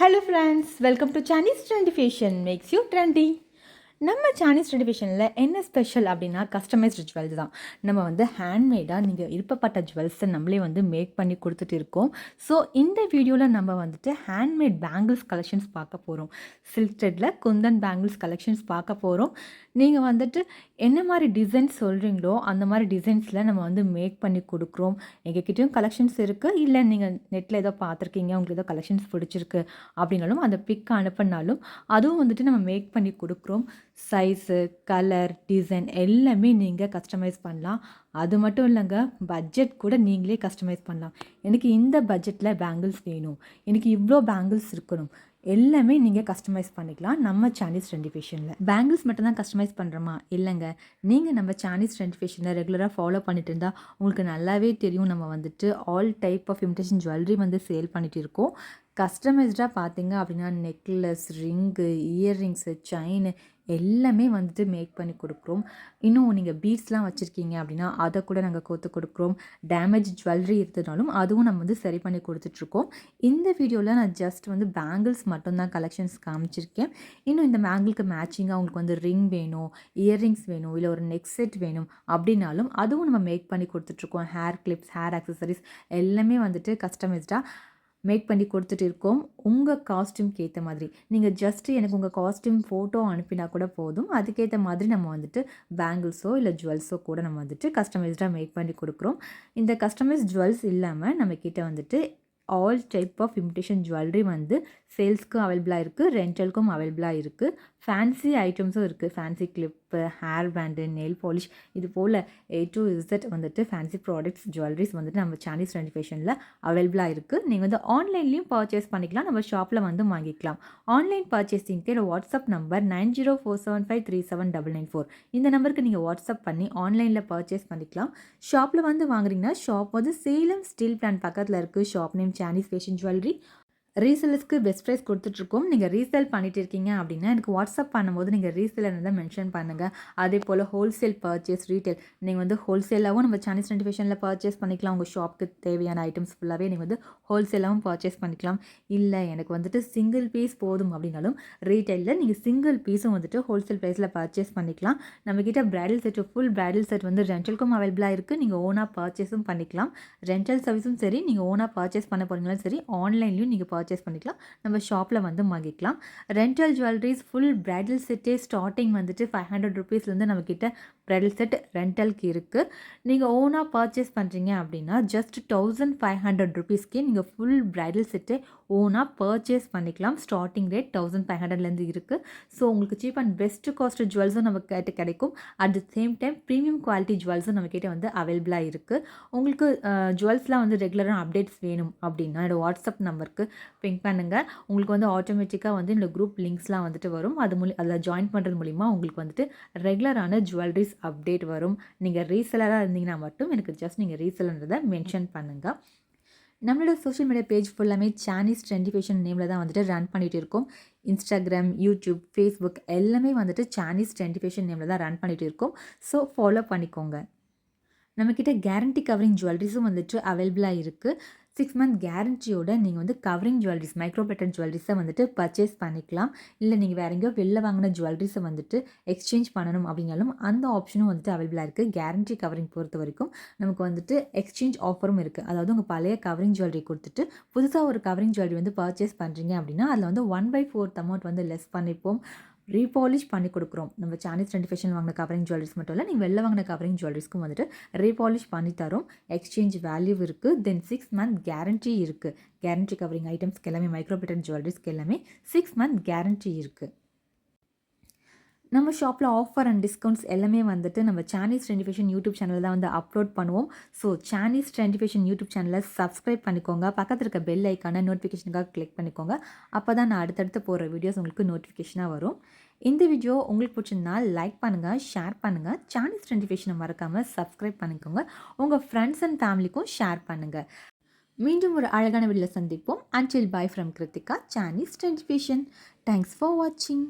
Hello friends, welcome to Chinese Trendy Fashion makes you trendy. நம்ம சானிஸ் ட்ரெடிஃபேஷனில் என்ன special அப்படின்னா customised jewels தான். நம்ம வந்து ஹேண்ட்மேடாக நீங்கள் விருப்பப்பட்ட ஜுவல்ஸை நம்மளே வந்து மேக் பண்ணி கொடுத்துட்டு இருக்கோம். ஸோ இந்த வீடியோவில் நம்ம வந்துட்டு ஹேண்ட்மேட் பேங்கிள்ஸ் கலெக்ஷன்ஸ் பார்க்க போகிறோம். சில்க் த்ரெட்டில் குந்தன் பேங்கிள்ஸ் கலெக்ஷன்ஸ் பார்க்க போகிறோம். நீங்கள் வந்துட்டு என்ன மாதிரி டிசைன்ஸ் சொல்கிறீங்களோ அந்த மாதிரி டிசைன்ஸில் நம்ம வந்து மேக் பண்ணி கொடுக்குறோம். எங்ககிட்டயும் கலெக்ஷன்ஸ் இருக்குது. இல்லை நீங்கள் நெட்டில் ஏதோ பார்த்துருக்கீங்க, உங்களுக்கு ஏதோ கலெக்ஷன்ஸ் பிடிச்சிருக்கு அப்படின்னாலும் அந்த பிக் அனுப்பினாலும் அதுவும் வந்துட்டு நம்ம மேக் பண்ணி கொடுக்குறோம். சைஸு, கலர், டிசைன் எல்லாமே நீங்கள் கஸ்டமைஸ் பண்ணலாம். அது மட்டும் இல்லைங்க, பட்ஜெட் கூட நீங்களே கஸ்டமைஸ் பண்ணலாம். எனக்கு இந்த பட்ஜெட்டில் பேங்கிள்ஸ் வேணும், எனக்கு இவ்வளோ பேங்கிள்ஸ் இருக்கணும், எல்லாமே நீங்கள் கஸ்டமைஸ் பண்ணிக்கலாம் நம்ம சானிஸ் ட்ரெண்டி ஃபேஷனில். பேங்கிள்ஸ் மட்டும் தான் கஸ்டமைஸ் பண்ணுறோமா? இல்லைங்க, நீங்கள் நம்ம சானிஸ் ட்ரெண்டி ஃபேஷனில் ரெகுலராக ஃபாலோ பண்ணிட்டு இருந்தால் உங்களுக்கு நல்லாவே தெரியும். நம்ம வந்துட்டு all type of imitation jewellery வந்து சேல் பண்ணிகிட்டு இருக்கோம். கஸ்டமைஸ்டாக பார்த்தீங்க அப்படின்னா நெக்லஸ், ரிங்கு, இயர்ரிங்ஸு, செயின் எல்லாமே வந்துட்டு மேக் பண்ணி கொடுக்குறோம். இன்னும் நீங்கள் பீட்ஸ்லாம் வச்சுருக்கீங்க அப்படின்னா அதை கூட நாங்கள் கோர்த்து கொடுக்குறோம். டேமேஜ் ஜுவல்லரி இருந்ததுனாலும் அதுவும் நம்ம வந்து சரி பண்ணி கொடுத்துட்ருக்கோம். இந்த வீடியோவில் நான் ஜஸ்ட் வந்து பேங்கிள்ஸ் மட்டும்தான் கலெக்ஷன்ஸ் காமிச்சிருக்கேன். இன்னும் இந்த பேங்கிளுக்கு மேட்சிங்காக உங்களுக்கு வந்து ரிங் வேணும், இயர்ரிங்ஸ் வேணும், இல்லை ஒரு நெக் செட் வேணும் அப்படின்னாலும் அதுவும் நம்ம மேக் பண்ணி கொடுத்துட்ருக்கோம். ஹேர் கிளிப்ஸ், ஹேர் ஆக்சசரிஸ் எல்லாமே வந்துட்டு கஸ்டமைஸ்டாக மேக் பண்ணி கொடுத்துட்டு இருக்கோம். உங்கள் காஸ்ட்யூம்க்கு ஏற்ற மாதிரி நீங்கள் ஜஸ்ட்டு எனக்கு உங்கள் காஸ்ட்யூம் ஃபோட்டோ அனுப்பினா கூட போதும். அதுக்கேற்ற மாதிரி நம்ம வந்துட்டு பேங்கிள்ஸோ இல்லை ஜுவல்ஸோ கூட நம்ம வந்துட்டு கஸ்டமைஸ்டாக மேக் பண்ணி கொடுக்குறோம். இந்த கஸ்டமைஸ் ஜுவல்ஸ் இல்லாமல் நம்மக்கிட்ட வந்துட்டு all type of imitation jewellery வந்து சேல்ஸ்க்கும் அவைலபிளாக இருக்குது, ரெண்டலுக்கும் அவைலபிளாக இருக்குது. ஃபேன்சி ஐட்டம்ஸும் இருக்குது. Fancy clip, hair band, nail polish, இது போல் A to Z வந்துட்டு ஃபேன்சி ப்ராடக்ட்ஸ், ஜுவல்லரிஸ் வந்துட்டு நம்ம சானிஸ் ட்ரெண்டி ஃபேஷனில் அவைலபிளாக இருக்குது. நீங்கள் வந்து ஆன்லைன்லேயும் பர்ச்சேஸ் பண்ணிக்கலாம், நம்ம ஷாப்பில் வந்து வாங்கிக்கலாம். ஆன்லைன் பர்ச்சேசிங்க்கு என்னோட வாட்ஸ்அப் நம்பர் 9047537994. இந்த நம்பருக்கு நீங்கள் வாட்ஸ்அப் பண்ணி ஆன்லைனில் பர்ச்சேஸ் பண்ணிக்கலாம். ஷாப்பில் வந்து வாங்குறீங்கன்னா ஷாப் வந்து சேலம் ஸ்டீல் பிளான்ட் பக்கத்தில் இருக்குது. Shop name Sanis fashion jewellery. ரீசெல்லர்ஸ்க்கு பெஸ்ட் ப்ரைஸ் கொடுத்துட்ருக்கோம். நீங்கள் ரீசேல் பண்ணிட்டு இருக்கீங்க அப்படின்னா எனக்கு வாட்ஸ்அப் பண்ணும்போது நீங்கள் ரீசேலர் தான் மென்ஷன் பண்ணுங்கள். அதே போல் ஹோல்சேல் பர்ச்சேஸ், ரீட்டைல் நீங்கள் வந்து ஹோல்சேலாகவும் நம்ம சானிஸ் ட்ரெண்டி ஃபேஷனில் பர்ச்சேஸ் பண்ணிக்கலாம். உங்கள் ஷாப்புக்கு தேவையான ஐட்டம்ஸ் ஃபுல்லாகவே நீங்கள் வந்து ஹோல்சேலாகவும் பர்ச்சேஸ் பண்ணிக்கலாம். இல்லை எனக்கு வந்துட்டு சிங்கிள் பீஸ் போதும் அப்படின்னாலும் ரீட்டைலில் நீங்கள் சிங்கிள் பீஸும் வந்துட்டு ஹோல்சேல் ப்ரைஸில் பர்ச்சேஸ் பண்ணிக்கலாம். நம்மக்கிட்ட bridal set, full bridal set வந்து ரெண்டலுக்கும் அவைலபிளாக இருக்குது. நீங்கள் ஓனாக பர்ச்சேஸும் பண்ணிக்கலாம். ரெண்டல் சர்வீஸும் சரி, நீங்கள் ஓனாக பர்ச்சேஸ் பண்ண போகிறீங்களும் சரி, ஆன்லைன்லையும் நீங்கள் பர்ச்சேஸ் பண்ணிக்கலாம். நம்ம ஷாப்பில் வந்து வாங்கிக்கலாம். ரெண்டல் ஜுவல்லரிஸ் ஃபுல் பிரைடல் செட்டே ஸ்டார்டிங் வந்துட்டு 500 ருபீஸ்லேருந்து நம்மக்கிட்ட பிரைடல் செட் ரெண்டலுக்கு இருக்குது. நீங்கள் ஓனாக பர்ச்சேஸ் பண்ணுறீங்க அப்படின்னா ஜஸ்ட் 1500 ருபீஸ்க்கே நீங்கள் ஃபுல் பிரைடல் செட்டே ஓனாக பர்ச்சேஸ் பண்ணிக்கலாம். ஸ்டார்டிங் ரேட் 1500லேருந்து இருக்குது. ஸோ உங்களுக்கு சீப் அண்ட் பெஸ்ட்டு காஸ்ட் ஜுவல்ஸும் நம்ம கிட்ட கிடைக்கும். At the same time premium quality ஜுவல்ஸும் நம்மக்கிட்ட வந்து அவைலபிளாக இருக்குது. உங்களுக்கு ஜுவல்ஸ்லாம் வந்து ரெகுலராக அப்டேட்ஸ் வேணும் அப்படின்னா என்னோடய வாட்ஸ்அப் நம்பருக்கு பிங்க் பண்ணுங்கள். உங்களுக்கு வந்து ஆட்டோமேட்டிக்காக வந்து இந்த குரூப் லிங்க்ஸ்லாம் வந்துட்டு வரும். அதில் ஜாயின் பண்ணுறது மூலிமா உங்களுக்கு வந்துட்டு ரெகுலரான ஜுவல்லரிஸ் அப்டேட் வரும். நீங்கள் ரீசெல்லராக இருந்தீங்கன்னா மட்டும் எனக்கு ஜஸ்ட் நீங்கள் ரீசெல்லர்ன்றதை மென்ஷன் பண்ணுங்கள். நம்மளோட சோஷியல் மீடியா பேஜ் ஃபுல்லாமே சானிஸ் ட்ரெண்டி ஃபேஷன் நேமில் தான் வந்துட்டு ரன் பண்ணிகிட்டு இருக்கோம். இன்ஸ்டாகிராம், யூடியூப், ஃபேஸ்புக் எல்லாமே வந்துட்டு சானிஸ் ட்ரெண்டி ஃபேஷன் நேமில் தான் ரன் பண்ணிகிட்டு இருக்கோம். ஸோ ஃபாலோ பண்ணிக்கோங்க. நம்மக்கிட்ட கேரண்டி கவரிங் ஜுவல்லரிஸும் வந்துட்டு அவைலபிளாக இருக்குது. 6 மந்த் கேரண்டியோட நீங்கள் வந்து கவரிங் ஜுவல்லரிஸ், மைக்ரோ பிளேட்டட் ஜுவல்லரிஸை வந்துட்டு பர்ச்சேஸ் பண்ணிக்கலாம். இல்லை நீங்கள் வேறு எங்கேயோ வெளில வாங்கின ஜுவல்லரிஸை வந்துட்டு எக்ஸ்சேஞ்ச் பண்ணணும் அப்படின்னாலும் அந்த ஆப்ஷனும் வந்துட்டு அவைலபிளாக இருக்குது. கேரண்டி கவரிங் பொறுத்த வரைக்கும் நமக்கு வந்துட்டு எக்ஸ்சேஞ்ச் ஆஃபரும் இருக்குது. அதாவது உங்கள் பழைய கவரிங் ஜுவல்லரி கொடுத்துட்டு புதுசாக ஒரு கவரிங் ஜுவல்லரி வந்து பர்ச்சேஸ் பண்ணுறீங்க அப்படின்னா அதில் வந்து 1/4 அமௌண்ட் வந்து லெஸ் பண்ணிப்போம். ரீபாலிஷ் பண்ணி கொடுக்குறோம். நம்ம சானிஸ் ட்ரெண்டி ஃபேஷன் வாங்கின கவரிங் ஜுவல்லரிஸ் மட்டும் இல்லை, நீங்கள் வெளில வாங்கின கவரிங் ஜுவல்லரிஸ்க்கும் வந்துட்டு ரீபாலிஷ் பண்ணி தரோம். எக்ஸ்சேஞ்ச் வேல்யூ இருக்குது. தென் 6 மந்த் கேரண்டி இருக்குது. கேரண்டி கவரிங் ஐட்டம்ஸ்க்கு எல்லாமே, மைக்ரோ பிளேட்டட் ஜுவல்லரிஸ்க்கு எல்லாமே 6 மந்த் கேரண்டி இருக்குது. நம்ம ஷாப்பில் ஆஃபர் அண்ட் டிஸ்கவுண்ட்ஸ் எல்லாமே வந்துட்டு நம்ம சானிஸ் ட்ரெண்டி ஃபேஷன் யூடியூப் சேனலில் தான் வந்து அப்லோட் பண்ணுவோம். ஸோ சானிஸ் ட்ரெண்டி ஃபேஷன் யூடியூப் சேனலை சப்ஸ்கிரைப் பண்ணிக்கோங்க. பக்கத்தில் இருக்க பெல் ஐக்கான நோட்டிஃபிகேஷனுக்காக கிளிக் பண்ணிக்கோங்க. அப்போ தான் நான் அடுத்தடுத்து போகிற வீடியோஸ் உங்களுக்கு நோட்டிஃபிகேஷனாக வரும். இந்த வீடியோ உங்களுக்கு பிடிச்சிருந்தா லைக் பண்ணுங்கள், ஷேர் பண்ணுங்கள். சானிஸ் ட்ரெண்டி ஃபேஷனை மறக்காமல் சப்ஸ்கிரைப் பண்ணிக்கோங்க. உங்கள் ஃப்ரெண்ட்ஸ் அண்ட் ஃபேமிலிக்கும் ஷேர் பண்ணுங்கள். மீண்டும் ஒரு அழகான வீடியோவில் சந்திப்போம். Until bye from Kritika, Chinese Trendy Fashion. Thanks for watching.